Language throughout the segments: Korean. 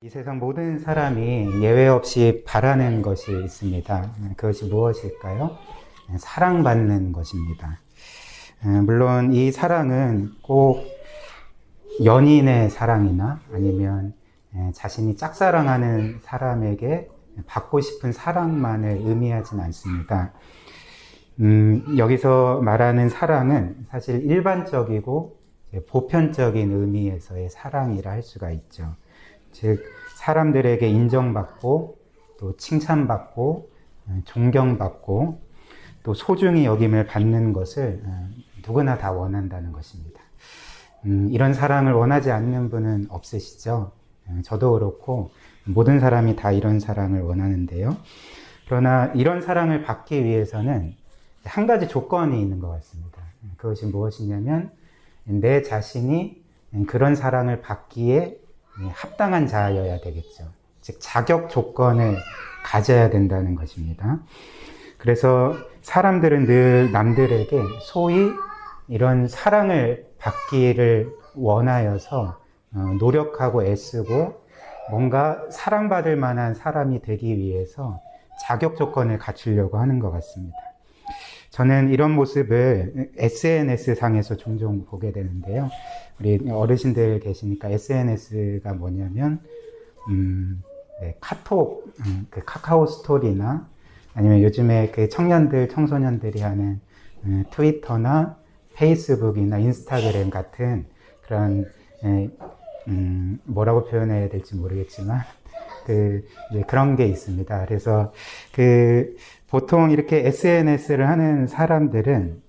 이 세상 모든 사람이 예외 없이 바라는 것이 있습니다. 그것이 무엇일까요? 사랑받는 것입니다. 물론 이 사랑은 꼭 연인의 사랑이나 아니면 자신이 짝사랑하는 사람에게 받고 싶은 사랑만을 의미하진 않습니다. 여기서 말하는 사랑은 사실 일반적이고 보편적인 의미에서의 사랑이라 할 수가 있죠. 즉 사람들에게 인정받고 또 칭찬받고 존경받고 또 소중히 여김을 받는 것을 누구나 다 원한다는 것입니다. 이런 사랑을 원하지 않는 분은 없으시죠? 저도 그렇고 모든 사람이 다 이런 사랑을 원하는데요. 그러나 이런 사랑을 받기 위해서는 한 가지 조건이 있는 것 같습니다. 그것이 무엇이냐면 내 자신이 그런 사랑을 받기에 합당한 자여야 되겠죠. 즉 자격 조건을 가져야 된다는 것입니다. 그래서 사람들은 늘 남들에게 소위 이런 사랑을 받기를 원하여서 노력하고 애쓰고 뭔가 사랑받을 만한 사람이 되기 위해서 자격 조건을 갖추려고 하는 것 같습니다. 저는 이런 모습을 SNS 상에서 종종 보게 되는데요. 우리 어르신들 계시니까 SNS가 뭐냐면, 카톡, 그 카카오 스토리나 아니면 요즘에 그 청소년들이 하는 트위터나 페이스북이나 인스타그램 같은 그런, 뭐라고 표현해야 될지 모르겠지만, 그런 게 있습니다. 그래서 보통 이렇게 SNS를 하는 사람들은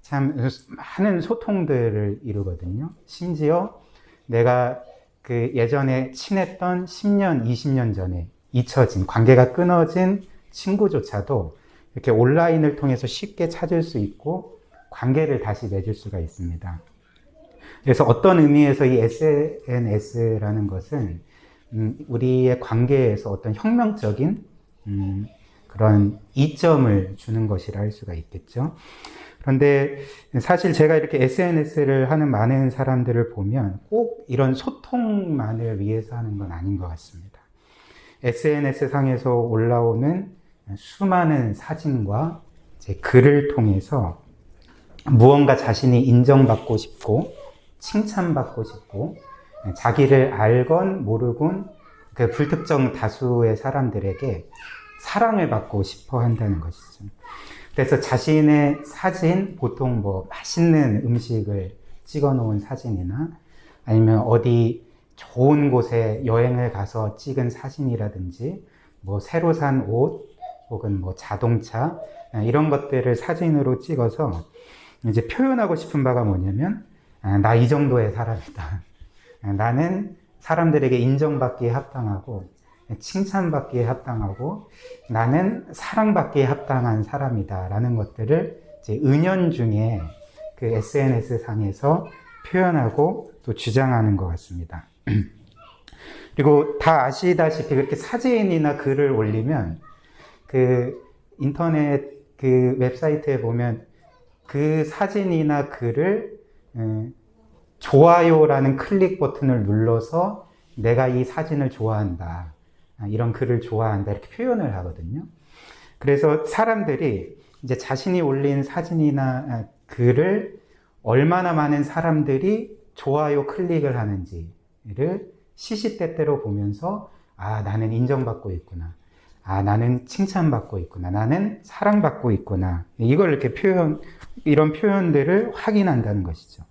참 많은 소통들을 이루거든요. 심지어 내가 예전에 친했던 10년, 20년 전에 잊혀진, 관계가 끊어진 친구조차도 이렇게 온라인을 통해서 쉽게 찾을 수 있고 관계를 다시 맺을 수가 있습니다. 그래서 어떤 의미에서 이 SNS라는 것은 우리의 관계에서 어떤 혁명적인 그런 이점을 주는 것이라 할 수가 있겠죠. 그런데 사실 제가 이렇게 SNS를 하는 많은 사람들을 보면 꼭 이런 소통만을 위해서 하는 건 아닌 것 같습니다. SNS 상에서 올라오는 수많은 사진과 글을 통해서 무언가 자신이 인정받고 싶고 칭찬받고 싶고 자기를 알건 모르건 그 불특정 다수의 사람들에게 사랑을 받고 싶어 한다는 것이죠. 그래서 자신의 사진, 보통 뭐 맛있는 음식을 찍어 놓은 사진이나 아니면 어디 좋은 곳에 여행을 가서 찍은 사진이라든지 뭐 새로 산 옷 혹은 뭐 자동차 이런 것들을 사진으로 찍어서 이제 표현하고 싶은 바가 뭐냐면 나 이 정도의 사람이다. 나는 사람들에게 인정받기에 합당하고 칭찬받기에 합당하고 나는 사랑받기에 합당한 사람이다 라는 것들을 이제 은연중에 그 SNS 상에서 표현하고 또 주장하는 것 같습니다. 그리고 다 아시다시피 그렇게 사진이나 글을 올리면 그 인터넷 그 웹사이트에 보면 그 사진이나 글을 좋아요라는 클릭 버튼을 눌러서 내가 이 사진을 좋아한다. 이런 글을 좋아한다. 이렇게 표현을 하거든요. 그래서 사람들이 이제 자신이 올린 사진이나 글을 얼마나 많은 사람들이 좋아요 클릭을 하는지를 시시때때로 보면서 나는 인정받고 있구나. 나는 칭찬받고 있구나. 나는 사랑받고 있구나. 이걸 이렇게 이런 표현들을 확인한다는 것이죠.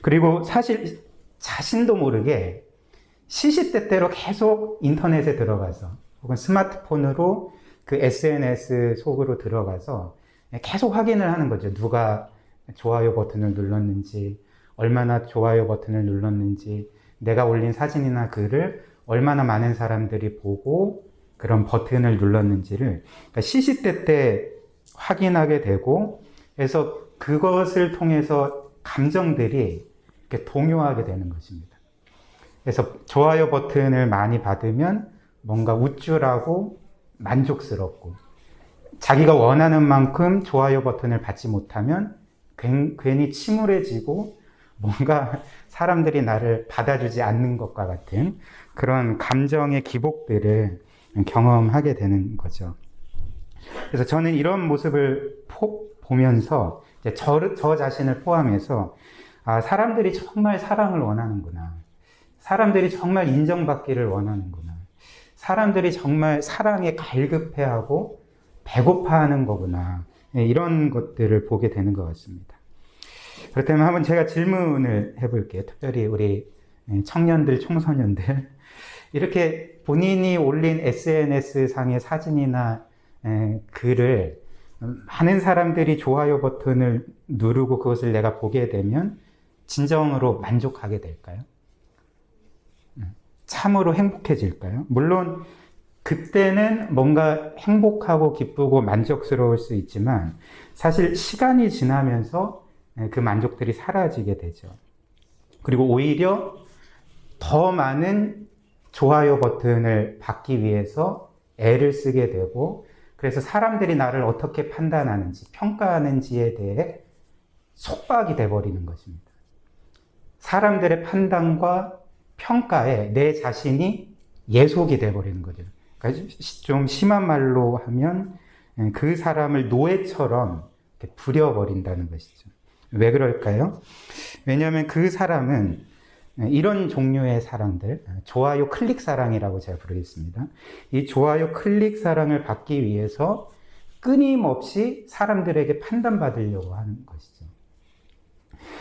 그리고 사실 자신도 모르게 시시때때로 계속 인터넷에 들어가서 혹은 스마트폰으로 그 SNS 속으로 들어가서 계속 확인을 하는 거죠. 누가 좋아요 버튼을 눌렀는지, 얼마나 좋아요 버튼을 눌렀는지, 내가 올린 사진이나 글을 얼마나 많은 사람들이 보고 그런 버튼을 눌렀는지를 그러니까 시시때때 확인하게 되고, 그래서 그것을 통해서 감정들이 이렇게 동요하게 되는 것입니다. 그래서 좋아요 버튼을 많이 받으면 뭔가 우쭐하고 만족스럽고, 자기가 원하는 만큼 좋아요 버튼을 받지 못하면 괜히 침울해지고 뭔가 사람들이 나를 받아주지 않는 것과 같은 그런 감정의 기복들을 경험하게 되는 거죠. 그래서 저는 이런 모습을 보면서 이제 저 자신을 포함해서 사람들이 정말 사랑을 원하는구나. 사람들이 정말 인정받기를 원하는구나. 사람들이 정말 사랑에 갈급해하고 배고파하는 거구나. 이런 것들을 보게 되는 것 같습니다. 그렇다면 한번 제가 질문을 해볼게요. 특별히 우리 청년들, 청소년들. 이렇게 본인이 올린 SNS 상의 사진이나 글을 많은 사람들이 좋아요 버튼을 누르고 그것을 내가 보게 되면 진정으로 만족하게 될까요? 참으로 행복해질까요? 물론 그때는 뭔가 행복하고 기쁘고 만족스러울 수 있지만 사실 시간이 지나면서 그 만족들이 사라지게 되죠. 그리고 오히려 더 많은 좋아요 버튼을 받기 위해서 애를 쓰게 되고 그래서 사람들이 나를 어떻게 판단하는지 평가하는지에 대해 속박이 돼버리는 것입니다. 사람들의 판단과 평가에 내 자신이 예속이 돼버리는 거죠. 그러니까 좀 심한 말로 하면 그 사람을 노예처럼 부려버린다는 것이죠. 왜 그럴까요? 왜냐하면 그 사람은 이런 종류의 사랑들, 좋아요 클릭 사랑이라고 제가 부르겠습니다. 이 좋아요 클릭 사랑을 받기 위해서 끊임없이 사람들에게 판단받으려고 하는 것이죠.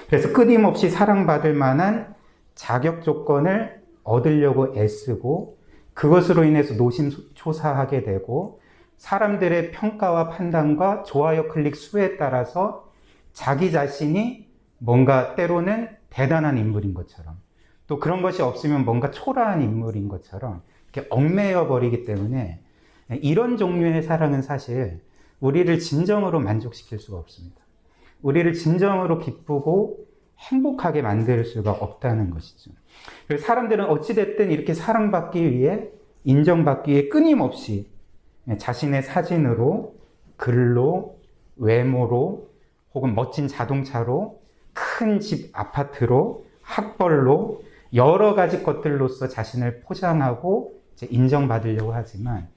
그래서 끊임없이 사랑받을 만한 자격 조건을 얻으려고 애쓰고 그것으로 인해서 노심초사하게 되고 사람들의 평가와 판단과 좋아요 클릭 수에 따라서 자기 자신이 뭔가 때로는 대단한 인물인 것처럼 또 그런 것이 없으면 뭔가 초라한 인물인 것처럼 이렇게 얽매여 버리기 때문에 이런 종류의 사랑은 사실 우리를 진정으로 만족시킬 수가 없습니다. 우리를 진정으로 기쁘고 행복하게 만들 수가 없다는 것이죠. 그래서 사람들은 어찌됐든 이렇게 사랑받기 위해 인정받기 위해 끊임없이 자신의 사진으로 글로 외모로 혹은 멋진 자동차로 큰 집 아파트로 학벌로 여러 가지 것들로서 자신을 포장하고 이제 인정받으려고 하지만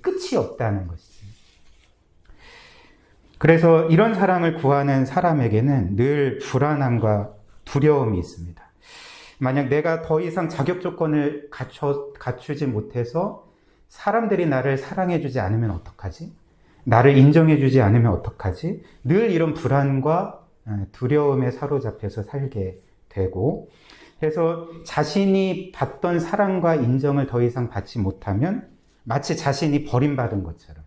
끝이 없다는 것이죠. 그래서 이런 사랑을 구하는 사람에게는 늘 불안함과 두려움이 있습니다. 만약 내가 더 이상 자격 조건을 갖추지 못해서 사람들이 나를 사랑해주지 않으면 어떡하지? 나를 인정해주지 않으면 어떡하지? 늘 이런 불안과 두려움에 사로잡혀서 살게 되고 그래서 자신이 받던 사랑과 인정을 더 이상 받지 못하면 마치 자신이 버림받은 것처럼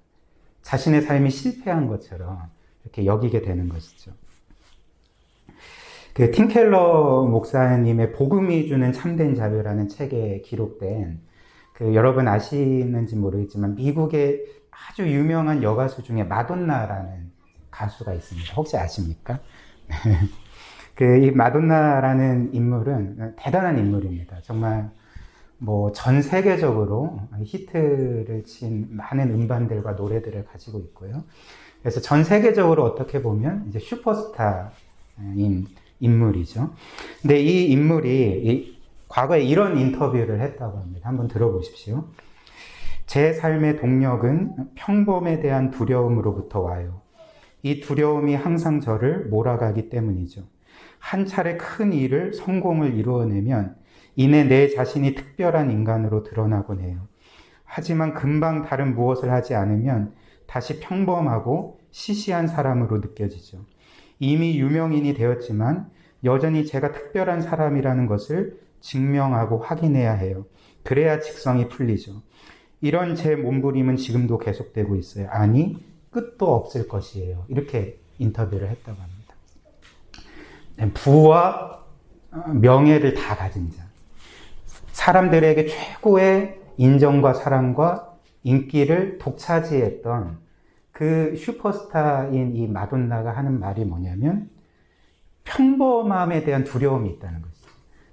자신의 삶이 실패한 것처럼 이렇게 여기게 되는 것이죠. 그 팀 켈러 목사님의 복음이 주는 참된 자유라는 책에 기록된 그 여러분 아시는지 모르겠지만 미국의 아주 유명한 여가수 중에 마돈나라는 가수가 있습니다. 혹시 아십니까? 이 마돈나라는 인물은 대단한 인물입니다. 정말 뭐 전 세계적으로 히트를 친 많은 음반들과 노래들을 가지고 있고요. 그래서 전 세계적으로 어떻게 보면 이제 슈퍼스타인 인물이죠. 근데 이 인물이 과거에 이런 인터뷰를 했다고 합니다. 한번 들어보십시오. 제 삶의 동력은 평범에 대한 두려움으로부터 와요. 이 두려움이 항상 저를 몰아가기 때문이죠. 한 차례 큰 일을 성공을 이루어내면 이내 내 자신이 특별한 인간으로 드러나곤 해요. 하지만 금방 다른 무엇을 하지 않으면 다시 평범하고 시시한 사람으로 느껴지죠. 이미 유명인이 되었지만 여전히 제가 특별한 사람이라는 것을 증명하고 확인해야 해요. 그래야 직성이 풀리죠. 이런 제 몸부림은 지금도 계속되고 있어요. 아니, 끝도 없을 것이에요. 이렇게 인터뷰를 했다고 합니다. 부와 명예를 다 가진 자. 사람들에게 최고의 인정과 사랑과 인기를 독차지했던 그 슈퍼스타인 이 마돈나가 하는 말이 뭐냐면 평범함에 대한 두려움이 있다는 거죠.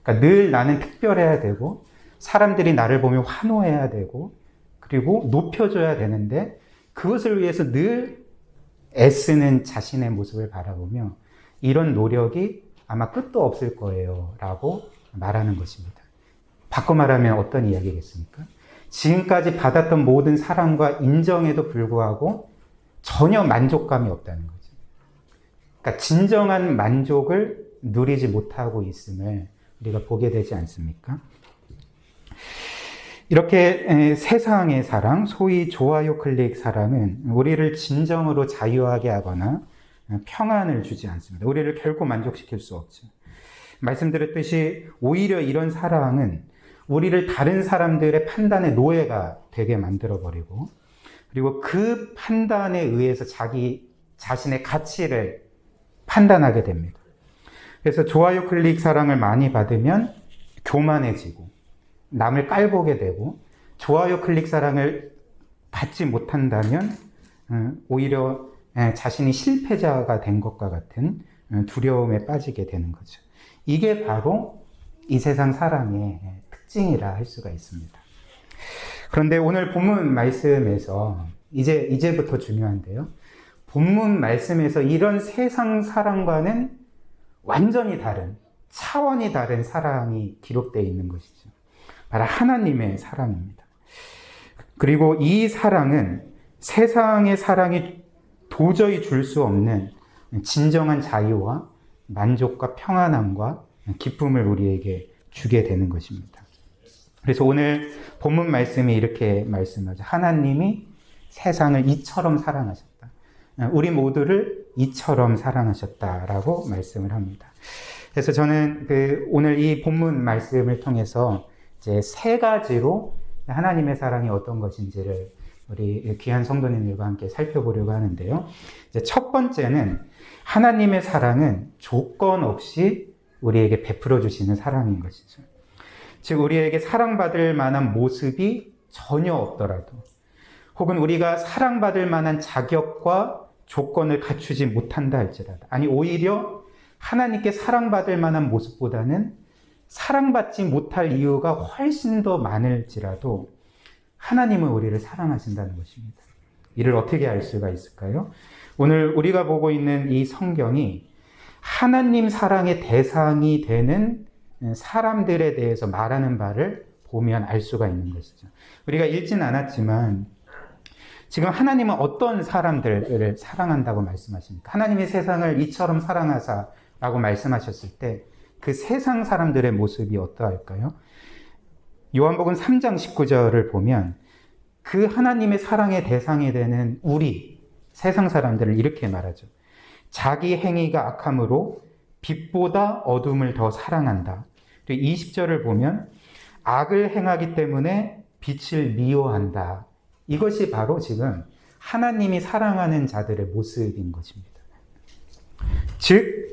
그러니까 늘 나는 특별해야 되고 사람들이 나를 보면 환호해야 되고 그리고 높여줘야 되는데 그것을 위해서 늘 애쓰는 자신의 모습을 바라보며 이런 노력이 아마 끝도 없을 거예요 라고 말하는 것입니다. 바꿔 말하면 어떤 이야기겠습니까? 지금까지 받았던 모든 사랑과 인정에도 불구하고 전혀 만족감이 없다는 거죠. 그러니까 진정한 만족을 누리지 못하고 있음을 우리가 보게 되지 않습니까? 이렇게 세상의 사랑, 소위 좋아요 클릭 사랑은 우리를 진정으로 자유하게 하거나 평안을 주지 않습니다. 우리를 결코 만족시킬 수 없죠. 말씀드렸듯이 오히려 이런 사랑은 우리를 다른 사람들의 판단의 노예가 되게 만들어버리고, 그리고 그 판단에 의해서 자기 자신의 가치를 판단하게 됩니다. 그래서 좋아요 클릭 사랑을 많이 받으면 교만해지고 남을 깔보게 되고, 좋아요 클릭 사랑을 받지 못한다면 오히려 자신이 실패자가 된 것과 같은 두려움에 빠지게 되는 거죠. 이게 바로 이 세상 사랑의 특징이라 할 수가 있습니다. 그런데 오늘 본문 말씀에서 이제부터 중요한데요. 본문 말씀에서 이런 세상 사랑과는 완전히 다른, 차원이 다른 사랑이 기록되어 있는 것이죠. 바로 하나님의 사랑입니다. 그리고 이 사랑은 세상의 사랑이 도저히 줄 수 없는 진정한 자유와 만족과 평안함과 기쁨을 우리에게 주게 되는 것입니다. 그래서 오늘 본문 말씀이 이렇게 말씀하죠. 하나님이 세상을 이처럼 사랑하셨다. 우리 모두를 이처럼 사랑하셨다라고 말씀을 합니다. 그래서 저는 오늘 이 본문 말씀을 통해서 이제 세 가지로 하나님의 사랑이 어떤 것인지를 우리 귀한 성도님들과 함께 살펴보려고 하는데요. 이제 첫 번째는 하나님의 사랑은 조건 없이 우리에게 베풀어 주시는 사랑인 것이죠. 즉 우리에게 사랑받을 만한 모습이 전혀 없더라도, 혹은 우리가 사랑받을 만한 자격과 조건을 갖추지 못한다 할지라도, 아니 오히려 하나님께 사랑받을 만한 모습보다는 사랑받지 못할 이유가 훨씬 더 많을지라도 하나님은 우리를 사랑하신다는 것입니다. 이를 어떻게 알 수가 있을까요? 오늘 우리가 보고 있는 이 성경이 하나님 사랑의 대상이 되는 사람들에 대해서 말하는 바를 보면 알 수가 있는 것이죠. 우리가 읽진 않았지만 지금 하나님은 어떤 사람들을 사랑한다고 말씀하십니까? 하나님이 세상을 이처럼 사랑하사라고 말씀하셨을 때 그 세상 사람들의 모습이 어떠할까요? 요한복음 3장 19절을 보면 그 하나님의 사랑의 대상이 되는 우리 세상 사람들을 이렇게 말하죠. 자기 행위가 악함으로 빛보다 어둠을 더 사랑한다. 20절을 보면 악을 행하기 때문에 빛을 미워한다. 이것이 바로 지금 하나님이 사랑하는 자들의 모습인 것입니다. 즉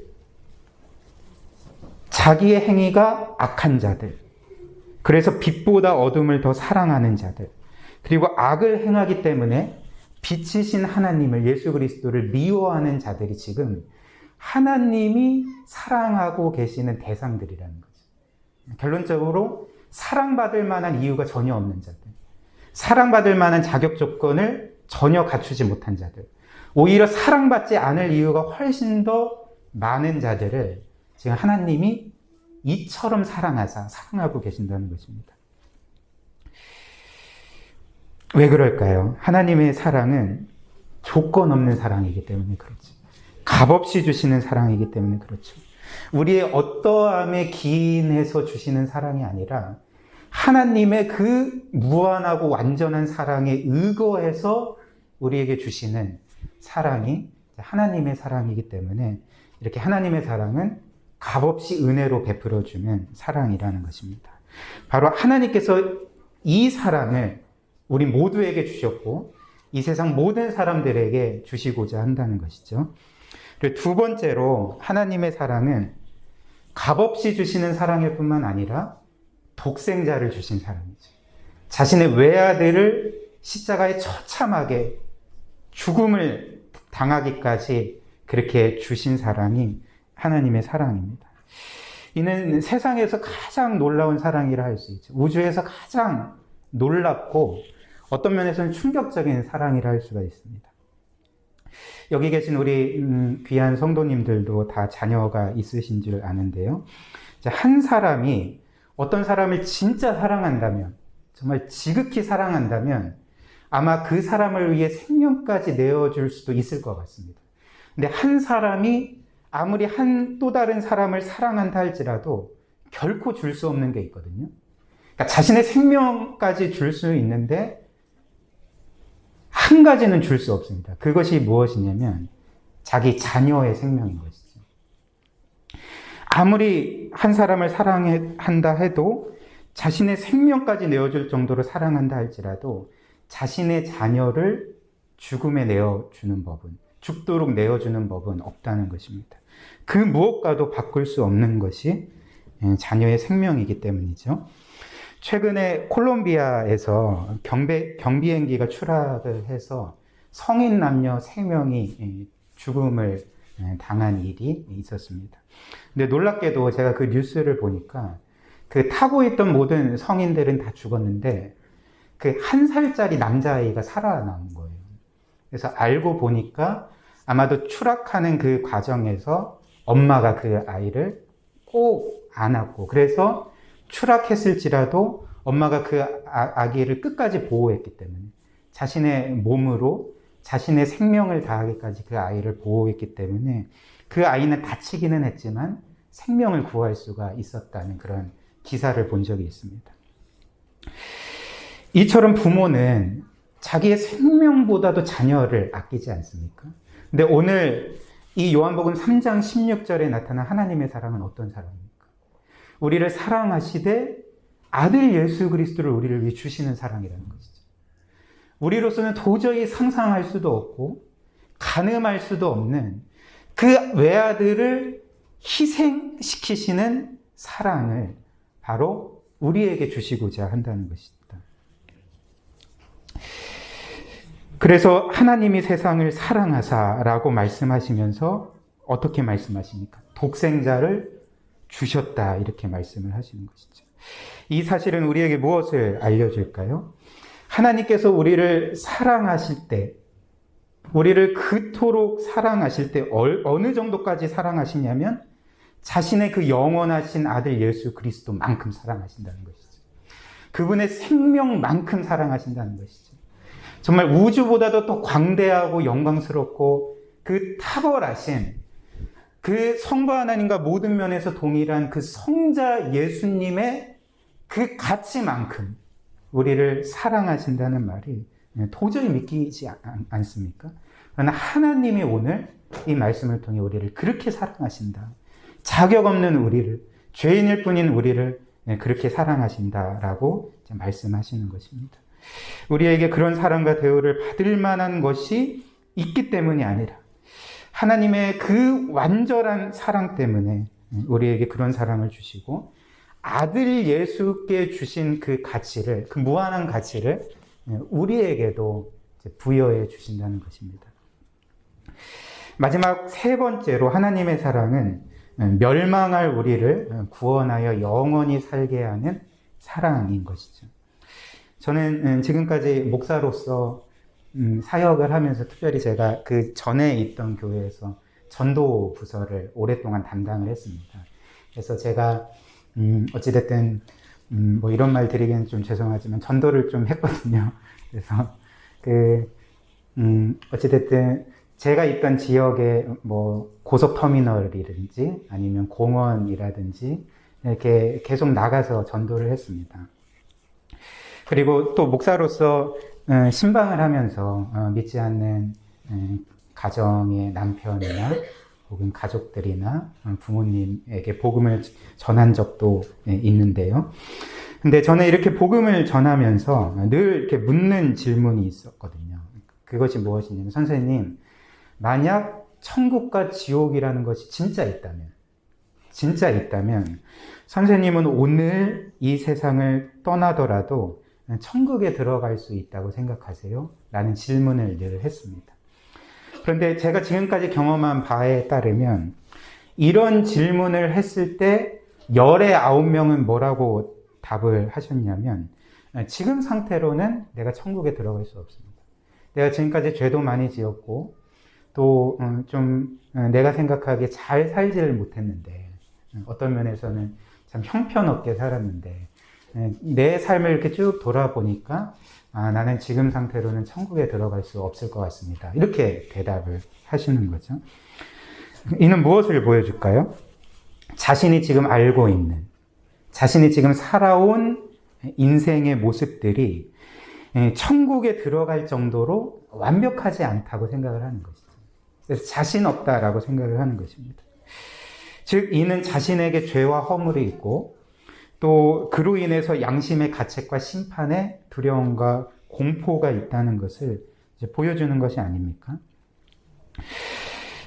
자기의 행위가 악한 자들, 그래서 빛보다 어둠을 더 사랑하는 자들, 그리고 악을 행하기 때문에 빛이신 하나님을, 예수 그리스도를 미워하는 자들이 지금 하나님이 사랑하고 계시는 대상들이라는 거죠. 결론적으로 사랑받을 만한 이유가 전혀 없는 자들, 사랑받을 만한 자격 조건을 전혀 갖추지 못한 자들, 오히려 사랑받지 않을 이유가 훨씬 더 많은 자들을 지금 하나님이 이처럼 사랑하고 계신다는 것입니다. 왜 그럴까요? 하나님의 사랑은 조건 없는 사랑이기 때문에 그렇죠. 값없이 주시는 사랑이기 때문에 그렇죠. 우리의 어떠함에 기인해서 주시는 사랑이 아니라 하나님의 그 무한하고 완전한 사랑에 의거해서 우리에게 주시는 사랑이 하나님의 사랑이기 때문에 이렇게 하나님의 사랑은 값없이 은혜로 베풀어주는 사랑이라는 것입니다. 바로 하나님께서 이 사랑을 우리 모두에게 주셨고 이 세상 모든 사람들에게 주시고자 한다는 것이죠. 그리고 두 번째로 하나님의 사랑은 값없이 주시는 사랑일 뿐만 아니라 독생자를 주신 사랑이죠. 자신의 외아들을 십자가에 처참하게 죽음을 당하기까지 그렇게 주신 사랑이 하나님의 사랑입니다. 이는 세상에서 가장 놀라운 사랑이라 할 수 있죠. 우주에서 가장 놀랍고 어떤 면에서는 충격적인 사랑이라 할 수가 있습니다. 여기 계신 우리 귀한 성도님들도 다 자녀가 있으신 줄 아는데요. 한 사람이 어떤 사람을 진짜 사랑한다면, 정말 지극히 사랑한다면 아마 그 사람을 위해 생명까지 내어줄 수도 있을 것 같습니다. 근데 한 사람이 아무리 또 다른 사람을 사랑한다 할지라도 결코 줄 수 없는 게 있거든요. 그러니까 자신의 생명까지 줄 수 있는데 한 가지는 줄 수 없습니다. 그것이 무엇이냐면 자기 자녀의 생명인 것이죠. 아무리 한 사람을 사랑한다 해도 자신의 생명까지 내어줄 정도로 사랑한다 할지라도 자신의 자녀를 죽음에 내어주는 법은, 죽도록 내어주는 법은 없다는 것입니다. 그 무엇과도 바꿀 수 없는 것이 자녀의 생명이기 때문이죠. 최근에 콜롬비아에서 경비행기가 추락을 해서 성인 남녀 3명이 죽음을 당한 일이 있었습니다. 근데 놀랍게도 제가 그 뉴스를 보니까 그 타고 있던 모든 성인들은 다 죽었는데 그 1살짜리 남자아이가 살아남은 거예요. 그래서 알고 보니까 아마도 추락하는 그 과정에서 엄마가 그 아이를 꼭 안았고, 그래서 추락했을지라도 엄마가 그 아기를 끝까지 보호했기 때문에, 자신의 몸으로 자신의 생명을 다하기까지 그 아이를 보호했기 때문에 그 아이는 다치기는 했지만 생명을 구할 수가 있었다는 그런 기사를 본 적이 있습니다. 이처럼 부모는 자기의 생명보다도 자녀를 아끼지 않습니까? 근데 오늘 이 요한복음 3장 16절에 나타난 하나님의 사랑은 어떤 사랑입니까? 우리를 사랑하시되 아들 예수 그리스도를 우리를 위해 주시는 사랑이라는 것이죠. 우리로서는 도저히 상상할 수도 없고 가늠할 수도 없는 그 외아들을 희생시키시는 사랑을 바로 우리에게 주시고자 한다는 것입니다. 그래서 하나님이 세상을 사랑하사라고 말씀하시면서 어떻게 말씀하십니까? 독생자를 주셨다, 이렇게 말씀을 하시는 것이죠. 이 사실은 우리에게 무엇을 알려줄까요? 하나님께서 우리를 사랑하실 때, 우리를 그토록 사랑하실 때 어느 정도까지 사랑하시냐면 자신의 그 영원하신 아들 예수 그리스도만큼 사랑하신다는 것이죠. 그분의 생명만큼 사랑하신다는 것이죠. 정말 우주보다도 더 광대하고 영광스럽고 그 탁월하신 그 성부 하나님과 모든 면에서 동일한 그 성자 예수님의 그 가치만큼 우리를 사랑하신다는 말이 도저히 믿기지 않습니까? 그러나 하나님이 오늘 이 말씀을 통해 우리를 그렇게 사랑하신다. 자격 없는 우리를, 죄인일 뿐인 우리를 그렇게 사랑하신다라고 말씀하시는 것입니다. 우리에게 그런 사랑과 대우를 받을 만한 것이 있기 때문이 아니라 하나님의 그 완전한 사랑 때문에 우리에게 그런 사랑을 주시고 아들 예수께 주신 그 가치를, 그 무한한 가치를 우리에게도 부여해 주신다는 것입니다. 마지막 3번째로 하나님의 사랑은 멸망할 우리를 구원하여 영원히 살게 하는 사랑인 것이죠. 저는 지금까지 목사로서 사역을 하면서 특별히 제가 그 전에 있던 교회에서 전도 부서를 오랫동안 담당을 했습니다. 그래서 제가 어찌됐든 뭐 이런 말 드리기는 좀 죄송하지만 전도를 좀 했거든요. 그래서 어찌됐든 제가 있던 지역에 뭐 고속터미널이든지 아니면 공원이라든지 이렇게 계속 나가서 전도를 했습니다. 그리고 또 목사로서 신방을 하면서 믿지 않는 가정의 남편이나 혹은 가족들이나 부모님에게 복음을 전한 적도 있는데요. 근데 저는 이렇게 복음을 전하면서 늘 이렇게 묻는 질문이 있었거든요. 그것이 무엇이냐면, 선생님, 만약 천국과 지옥이라는 것이 진짜 있다면 선생님은 오늘 이 세상을 떠나더라도 천국에 들어갈 수 있다고 생각하세요? 라는 질문을 늘 했습니다. 그런데 제가 지금까지 경험한 바에 따르면 이런 질문을 했을 때 열의 9명은 뭐라고 답을 하셨냐면, 지금 상태로는 내가 천국에 들어갈 수 없습니다. 내가 지금까지 죄도 많이 지었고 또 좀 내가 생각하기에 잘 살지를 못했는데 어떤 면에서는 참 형편없게 살았는데 내 삶을 이렇게 쭉 돌아보니까 나는 지금 상태로는 천국에 들어갈 수 없을 것 같습니다. 이렇게 대답을 하시는 거죠. 이는 무엇을 보여줄까요? 자신이 지금 알고 있는, 자신이 지금 살아온 인생의 모습들이 천국에 들어갈 정도로 완벽하지 않다고 생각을 하는 것이죠. 그래서 자신 없다라고 생각을 하는 것입니다. 즉, 이는 자신에게 죄와 허물이 있고 또 그로 인해서 양심의 가책과 심판의 두려움과 공포가 있다는 것을 이제 보여주는 것이 아닙니까?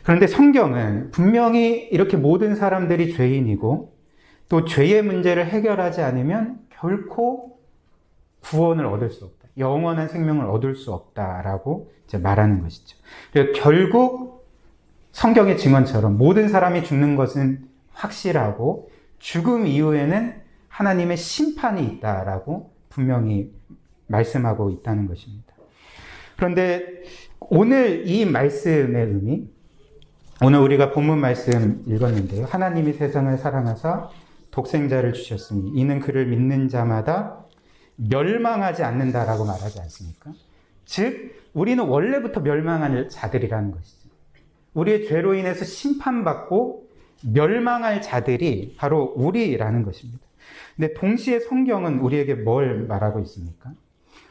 그런데 성경은 분명히 이렇게 모든 사람들이 죄인이고 또 죄의 문제를 해결하지 않으면 결코 구원을 얻을 수 없다. 영원한 생명을 얻을 수 없다라고 이제 말하는 것이죠. 그래서 결국 성경의 증언처럼 모든 사람이 죽는 것은 확실하고 죽음 이후에는 하나님의 심판이 있다라고 분명히 말씀하고 있다는 것입니다. 그런데 오늘 이 말씀의 의미, 오늘 우리가 본문 말씀 읽었는데요. 하나님이 세상을 사랑하사 독생자를 주셨으니 이는 그를 믿는 자마다 멸망하지 않는다라고 말하지 않습니까? 즉, 우리는 원래부터 멸망할 자들이라는 것이죠. 우리의 죄로 인해서 심판받고 멸망할 자들이 바로 우리라는 것입니다. 근데 동시에 성경은 우리에게 뭘 말하고 있습니까?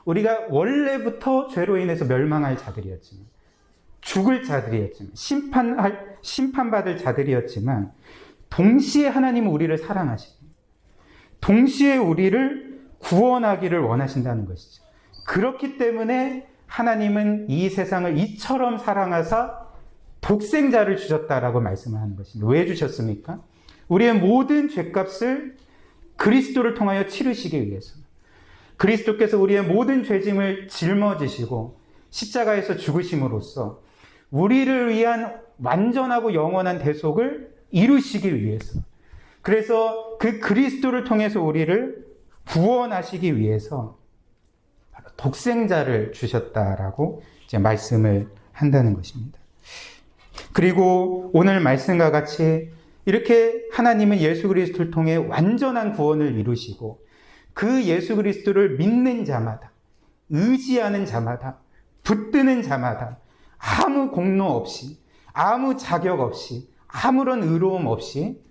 우리가 원래부터 죄로 인해서 멸망할 자들이었지만, 죽을 자들이었지만, 심판받을 자들이었지만, 동시에 하나님은 우리를 사랑하시고, 동시에 우리를 구원하기를 원하신다는 것이죠. 그렇기 때문에 하나님은 이 세상을 이처럼 사랑하사 독생자를 주셨다라고 말씀을 하는 것입니다. 왜 주셨습니까? 우리의 모든 죄값을 그리스도를 통하여 치르시기 위해서. 그리스도께서 우리의 모든 죄짐을 짊어지시고 십자가에서 죽으심으로써 우리를 위한 완전하고 영원한 대속을 이루시기 위해서. 그래서 그 그리스도를 통해서 우리를 구원하시기 위해서 바로 독생자를 주셨다라고 이제 말씀을 한다는 것입니다. 그리고 오늘 말씀과 같이 이렇게 하나님은 예수 그리스도를 통해 완전한 구원을 이루시고 그 예수 그리스도를 믿는 자마다, 의지하는 자마다, 붙드는 자마다 아무 공로 없이, 아무 자격 없이, 아무런 의로움 없이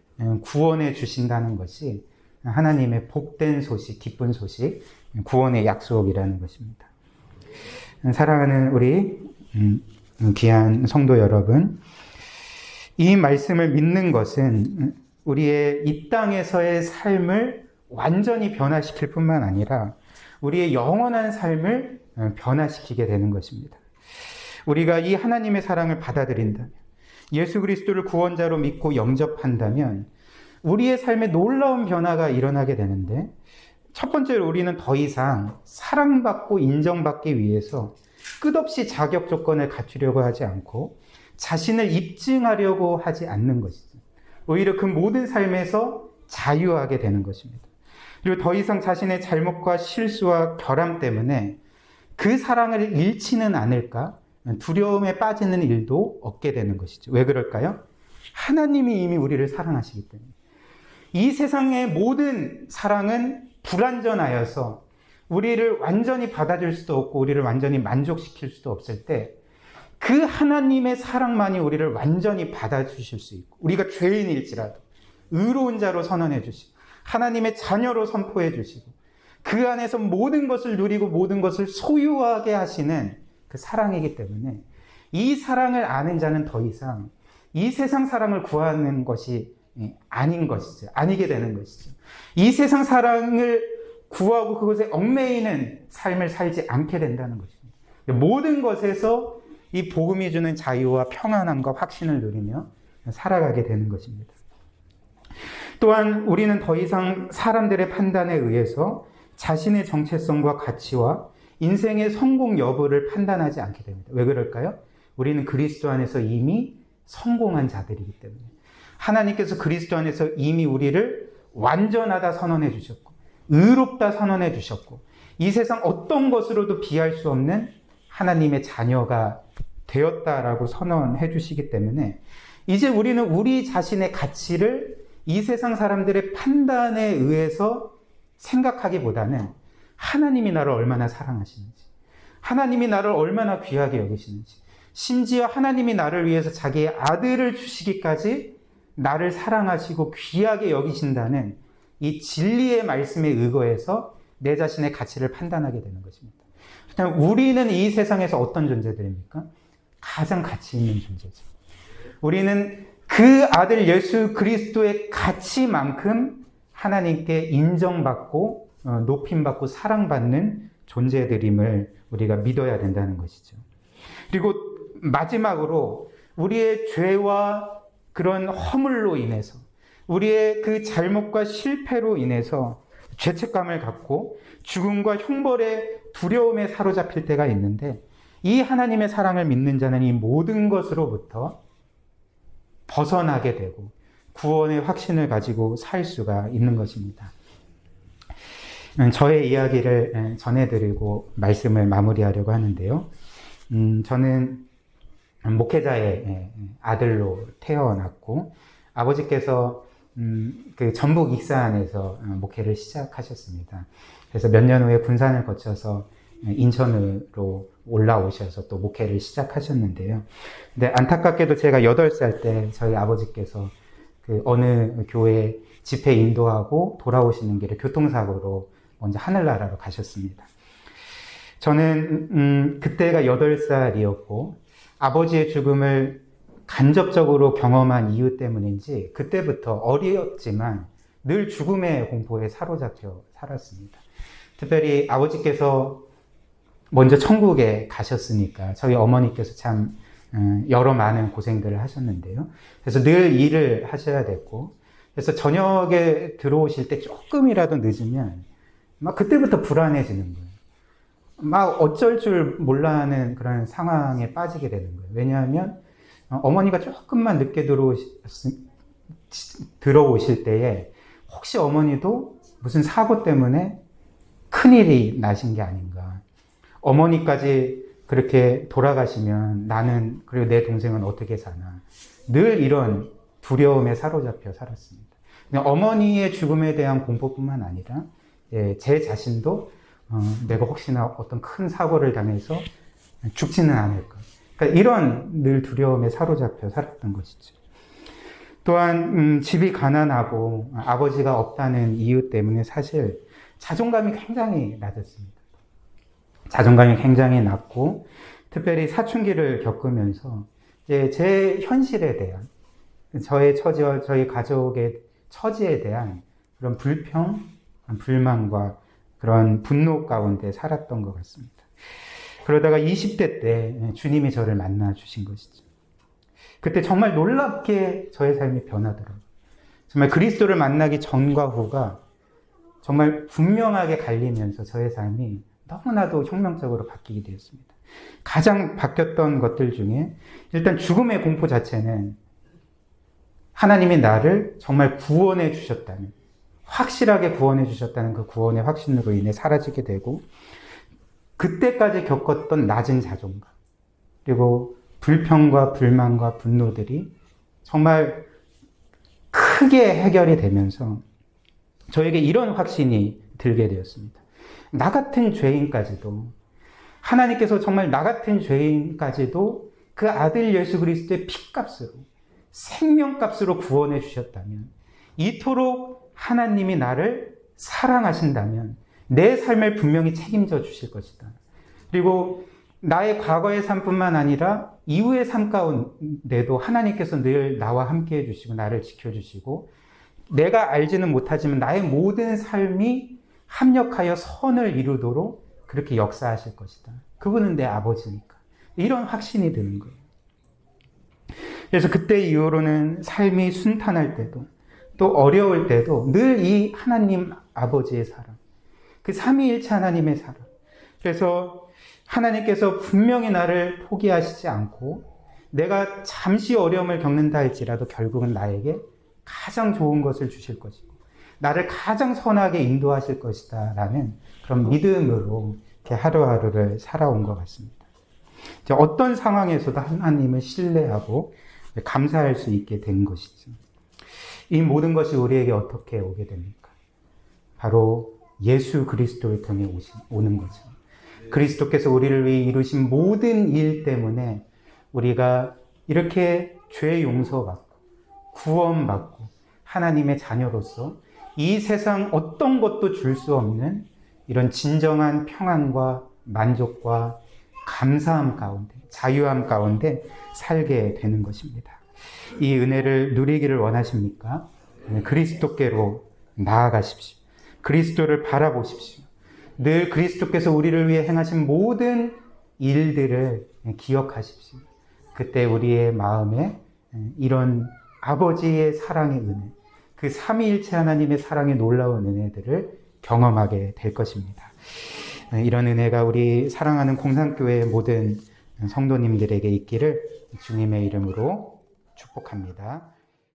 구원해 주신다는 것이 하나님의 복된 소식, 기쁜 소식, 구원의 약속이라는 것입니다. 사랑하는 우리 귀한 성도 여러분, 이 말씀을 믿는 것은 우리의 이 땅에서의 삶을 완전히 변화시킬 뿐만 아니라 우리의 영원한 삶을 변화시키게 되는 것입니다. 우리가 이 하나님의 사랑을 받아들인다면, 예수 그리스도를 구원자로 믿고 영접한다면 우리의 삶에 놀라운 변화가 일어나게 되는데, 첫 번째로 우리는 더 이상 사랑받고 인정받기 위해서 끝없이 자격 조건을 갖추려고 하지 않고 자신을 입증하려고 하지 않는 것이죠. 오히려 그 모든 삶에서 자유하게 되는 것입니다. 그리고 더 이상 자신의 잘못과 실수와 결함 때문에 그 사랑을 잃지는 않을까 두려움에 빠지는 일도 없게 되는 것이죠. 왜 그럴까요? 하나님이 이미 우리를 사랑하시기 때문에. 이 세상의 모든 사랑은 불완전하여서 우리를 완전히 받아줄 수도 없고 우리를 완전히 만족시킬 수도 없을 때 그 하나님의 사랑만이 우리를 완전히 받아주실 수 있고, 우리가 죄인일지라도 의로운 자로 선언해 주시고 하나님의 자녀로 선포해 주시고 그 안에서 모든 것을 누리고 모든 것을 소유하게 하시는 그 사랑이기 때문에 이 사랑을 아는 자는 더 이상 이 세상 사랑을 구하는 것이 아닌 것이죠. 아니게 되는 것이죠. 이 세상 사랑을 구하고 그것에 얽매이는 삶을 살지 않게 된다는 것입니다. 모든 것에서 이 복음이 주는 자유와 평안함과 확신을 누리며 살아가게 되는 것입니다. 또한 우리는 더 이상 사람들의 판단에 의해서 자신의 정체성과 가치와 인생의 성공 여부를 판단하지 않게 됩니다. 왜 그럴까요? 우리는 그리스도 안에서 이미 성공한 자들이기 때문에. 하나님께서 그리스도 안에서 이미 우리를 완전하다 선언해 주셨고 의롭다 선언해 주셨고 이 세상 어떤 것으로도 비할 수 없는 하나님의 자녀가 되었다라고 선언해 주시기 때문에 이제 우리는 우리 자신의 가치를 이 세상 사람들의 판단에 의해서 생각하기보다는 하나님이 나를 얼마나 사랑하시는지, 하나님이 나를 얼마나 귀하게 여기시는지, 심지어 하나님이 나를 위해서 자기의 아들을 주시기까지 나를 사랑하시고 귀하게 여기신다는 이 진리의 말씀에 의거해서 내 자신의 가치를 판단하게 되는 것입니다. 우리는 이 세상에서 어떤 존재들입니까? 가장 가치 있는 존재죠. 우리는 그 아들 예수 그리스도의 가치만큼 하나님께 인정받고 높임받고 사랑받는 존재들임을 우리가 믿어야 된다는 것이죠. 그리고 마지막으로 우리의 죄와 그런 허물로 인해서 우리의 그 잘못과 실패로 인해서 죄책감을 갖고 죽음과 형벌의 두려움에 사로잡힐 때가 있는데 이 하나님의 사랑을 믿는 자는 이 모든 것으로부터 벗어나게 되고 구원의 확신을 가지고 살 수가 있는 것입니다. 저의 이야기를 전해드리고 말씀을 마무리하려고 하는데요. 저는 목회자의 아들로 태어났고 아버지께서 그 전북 익산에서 목회를 시작하셨습니다. 그래서 몇 년 후에 군산을 거쳐서 인천으로 올라오셔서 또 목회를 시작하셨는데요. 근데 안타깝게도 제가 8살 때 저희 아버지께서 그 어느 교회 집회 인도하고 돌아오시는 길에 교통사고로 먼저 하늘나라로 가셨습니다. 저는 그때가 8살이었고 아버지의 죽음을 간접적으로 경험한 이유 때문인지 그때부터 어리었지만 늘 죽음의 공포에 사로잡혀 살았습니다. 특별히 아버지께서 먼저 천국에 가셨으니까 저희 어머니께서 참 여러 많은 고생들을 하셨는데요. 그래서 늘 일을 하셔야 됐고 그래서 저녁에 들어오실 때 조금이라도 늦으면 막 그때부터 불안해지는 거예요. 막 어쩔 줄 몰라하는 그런 상황에 빠지게 되는 거예요. 왜냐하면 어머니가 조금만 늦게 들어오실 때에 혹시 어머니도 무슨 사고 때문에 큰일이 나신 게 아닌가. 어머니까지 그렇게 돌아가시면 나는 그리고 내 동생은 어떻게 사나. 늘 이런 두려움에 사로잡혀 살았습니다. 어머니의 죽음에 대한 공포뿐만 아니라 제 자신도 내가 혹시나 어떤 큰 사고를 당해서 죽지는 않을까. 그러니까 이런 늘 두려움에 사로잡혀 살았던 것이죠. 또한 집이 가난하고 아버지가 없다는 이유 때문에 사실 자존감이 굉장히 낮았습니다. 자존감이 굉장히 낮고 특별히 사춘기를 겪으면서 제 현실에 대한 저의 처지와 저희 가족의 처지에 대한 그런 불평, 불만과 그런 분노 가운데 살았던 것 같습니다. 그러다가 20대 때 주님이 저를 만나 주신 것이죠. 그때 정말 놀랍게 저의 삶이 변하더라고요. 정말 그리스도를 만나기 전과 후가 정말 분명하게 갈리면서 저의 삶이 너무나도 혁명적으로 바뀌게 되었습니다. 가장 바뀌었던 것들 중에 일단 죽음의 공포 자체는 하나님이 나를 정말 구원해 주셨다는, 확실하게 구원해 주셨다는 그 구원의 확신으로 인해 사라지게 되고 그때까지 겪었던 낮은 자존감 그리고 불평과 불만과 분노들이 정말 크게 해결이 되면서 저에게 이런 확신이 들게 되었습니다. 나 같은 죄인까지도 하나님께서 정말 나 같은 죄인까지도 그 아들 예수 그리스도의 피값으로 생명값으로 구원해 주셨다면 이토록 하나님이 나를 사랑하신다면 내 삶을 분명히 책임져 주실 것이다. 그리고 나의 과거의 삶뿐만 아니라 이후의 삶 가운데도 하나님께서 늘 나와 함께 해주시고 나를 지켜주시고 내가 알지는 못하지만 나의 모든 삶이 합력하여 선을 이루도록 그렇게 역사하실 것이다. 그분은 내 아버지니까. 이런 확신이 드는 거예요. 그래서 그때 이후로는 삶이 순탄할 때도 또 어려울 때도 늘 이 하나님 아버지의 사랑, 그 삼위일체 하나님의 사랑. 그래서 하나님께서 분명히 나를 포기하시지 않고 내가 잠시 어려움을 겪는다 할지라도 결국은 나에게 가장 좋은 것을 주실 것이고 나를 가장 선하게 인도하실 것이다 라는 그런 믿음으로 이렇게 하루하루를 살아온 것 같습니다. 이제 어떤 상황에서도 하나님을 신뢰하고 감사할 수 있게 된 것이죠. 이 모든 것이 우리에게 어떻게 오게 됩니까? 바로 예수 그리스도를 통해 오는 거죠. 그리스도께서 우리를 위해 이루신 모든 일 때문에 우리가 이렇게 죄 용서받고 구원받고 하나님의 자녀로서 이 세상 어떤 것도 줄 수 없는 이런 진정한 평안과 만족과 감사함 가운데, 자유함 가운데 살게 되는 것입니다. 이 은혜를 누리기를 원하십니까? 그리스도께로 나아가십시오. 그리스도를 바라보십시오. 늘 그리스도께서 우리를 위해 행하신 모든 일들을 기억하십시오. 그때 우리의 마음에 이런 아버지의 사랑의 은혜, 그 삼위일체 하나님의 사랑의 놀라운 은혜들을 경험하게 될 것입니다. 이런 은혜가 우리 사랑하는 공산교회의 모든 성도님들에게 있기를 주님의 이름으로 축복합니다.